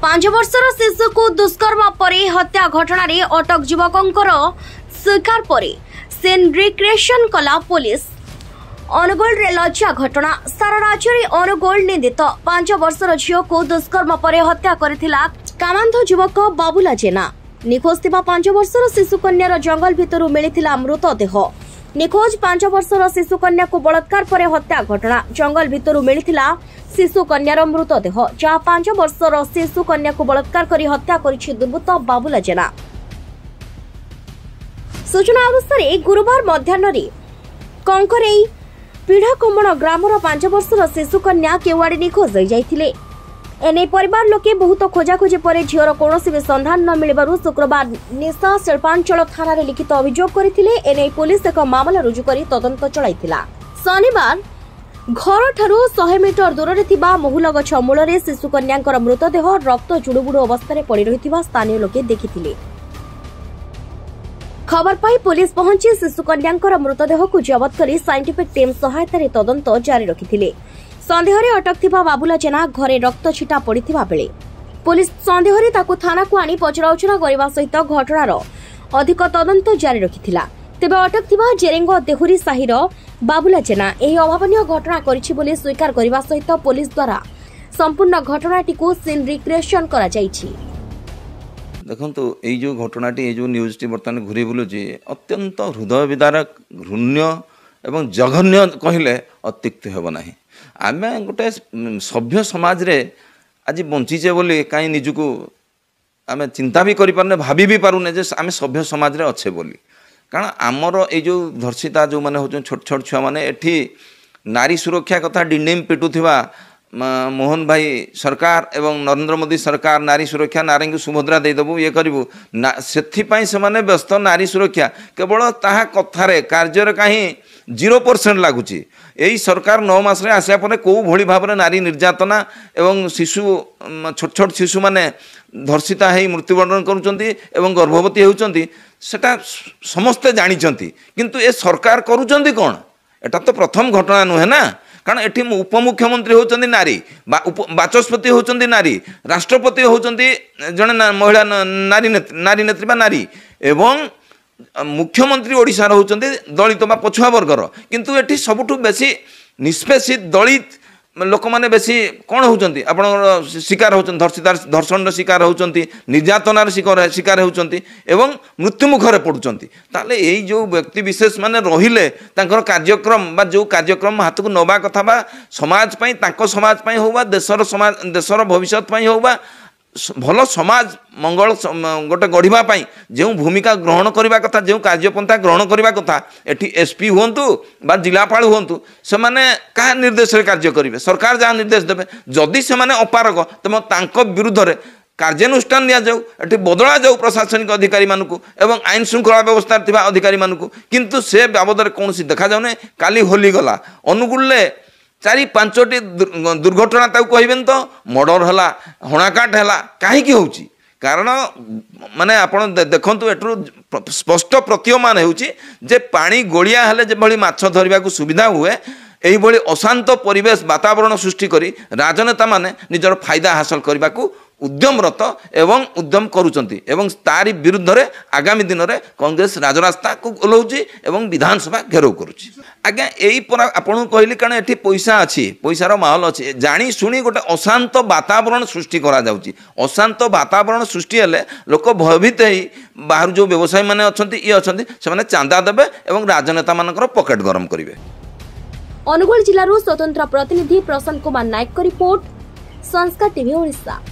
पांच वर्षर शिशु को दुष्कर्म पर हत्या घटना रे अटक युवकंकर स्वीकार पर सेन रिक्रिएशन कला पुलिस। अनुगोल रे लज्जा घटना। सारा राज्य में अनुगोल निंदित 5 वर्षर झील को दुष्कर्म पर हत्या करथिला कामांध युवक बाबुला जेना। निखोज थिबा 5 वर्षर शिशु कन्यार जंगल भितरु मिलिथिला मृतदेह। निखोज 5 वर्षर शिशु कन्या को बलात्कार पर हत्या घटना। जंगल भितरु मिलिथिला शिशु कन्यार मृतदेह, जहाँ 5 वर्षर शिशु कन्या को बलात्कार कर हत्या करिछि दुर्बृत्त बाबुला जेना। सूचना अनुसार गुरुवार मध्याह्न कंकरेई पीढ़ाकमण ग्रामर 5 वर्षर शिशु कन्या केवाड़ी निखोज हो जाइथिले। एने परिवार लोके बहुत खोजाखोजी पर झीर कौन भी संधान न मिलबारु शुक्रवार निशा शिल्पांचल थाना रे लिखित अभियोग करथिले। एने पुलिस एक मामला रुजु करी तदंत चलाइथिला। शनिवार घर ठारू 100 मीटर दूर रे थिबा महुल गछ मूल रे शिशु कन्याकर मृतदेह रक्त जुड़ुबुड़ु अवस्था पड़ी रहिथिबा स्थानीय लोके देखिथिले। खबर पाई पुलिस पहुंची शिशु कन्याकर मृतदेह को जबत करी साइंटिफिक टीम सहायता रे तदंत जारी रखिथिले। संदेह रे अटक थिबा बाबुला जेना घरे रक्त छिटा पड़िथिबा बेले पुलिस संदेह रे ताकु थाना को आनी पचराउचरा करबा सहित घटनार अधिक तदंत जारी रखिथिला। तेबे अटक थिबा जेरेंग देहुरी साहिर बाबुला जेना एही अभावनीय घटना करिछि बोली स्वीकार करबा सहित पुलिस द्वारा संपूर्ण घटनाटी को सीन रिक्रिएशन करा जाइछि। देखो ये जो घटनाटी जो न्यूज टी बर्तमान घूरी बुलूची अत्यंत हृदय विदारक घृण्य एवं जघन्य कहले अत्युक्ति हेब ना। आम गोटे सभ्य समाज रे आज बंचीचे बोली कहीं निजुको आम चिंता भी करें भाभी भी पारुने जे आम सभ्य समाज रे अच्छे बोली। कारण आमर ये जो धर्षिता जो मैंने हूँ छोट छोट छुआ मैंने एठी नारी सुरक्षा कथा डिंडिम पिटुवा मोहन भाई सरकार एवं नरेंद्र मोदी सरकार नारी सुरक्षा नारी को सुभद्रा देदेबू ये करूँ से मैंने व्यस्त नारी सुरक्षा केवल ताहा कथार कार्य कहीं 0% लगुच। यही सरकार 9 मास आसा पर कौ भली भाव नारी निर्यातना एवं शिशु छोट छोट शिशु माने धर्षिता है मृत्युवरण करुँच गर्भवती होती सेटा समस्ते जानी किंतु ए सरकार करुँच कौन एटा तो प्रथम घटना नुहे ना। कारण एटी उपमुख्यमंत्री होचंदी नारी बाचस्पति होचंदी नारी राष्ट्रपति होचंदी जने महिला नारी नेत्री बा नारी एवं मुख्यमंत्री ओडिशा होचंदी दलित बा पछुआ वर्गर किंतु एटी सबुठु बेसी निष्पेषित दलित लोक मैंने बेसी कौन होचंदी आपण शिकार होचंदी धर्षण शिकार होचंदी निर्यातनार शिकार होचंदी एवं मृत्युमुखरे पड़ुचंदी। ताले एई जो व्यक्ति विशेष माने रहिले तांकर कार्यक्रम बा जो कार्यक्रम हाथ को नबा कथा बा समाज पई तांको समाज पई हो बा देशर भविष्यत पई हो बा भल समाज मंगल गोटे गढ़ा जो भूमिका ग्रहण करने कथा जो कार्यपंथा ग्रहण करने कथा एटी एसपी हूँ बा जिलापाल हूँ से मैंने क्या निर्देश कार्य करेंगे सरकार जहाँ निर्देश देवे जदि से अपारग तेज तांको विरुद्ध में कार्यानुष्ठान दि जाऊ एटी बदला जाऊ प्रशासनिक अधिकारी मानू एवं आईन श्रृंखला व्यवस्था थिबा अधिकारी मानू किंतु से बाबद कौन देखा जाऊनी। काली होली गला अनुगुल 4-5टी दुर्घटना कहबेन तो मर्डर है हणाकाट है कहीं हो कारण माने आपण देखंतु एटू स्पष्ट प्रतीयमान होउची जे पानी गोलिया हेले जे भली माछ धरिबा को सुविधा हुए एही भली अशांत परिवेश वातावरण सृष्टि करी राजनेता माने निजर फायदा हासिल करबा को उद्यमरत एवं उद्यम करुचंती एवं तारी विरुद्ध रे आगामी दिन में कांग्रेस राजरास्ता को ओल्लाउची एवं विधानसभा घेराव करुची। आज्ञा यही पर आपन कहली कारण एठी पैसा अच्छी पैसार माहौल अच्छी जानी शुणी गोटे अशांत वातावरण सृष्टि करा जाउची। अशांत वातावरण सृष्टि हेले लोक भयभीत ही बाहर जो व्यवसायी माने अछंती ये अछंती से माने चांदा देबे एवं राजनेता मानकर पॉकेट गरम करिवे। अनुगुल जिल्लारू स्वतंत्र प्रतिनिधि प्रशांत कुमार नायक रिपोर्ट संस्कार टीवी ओडिशा।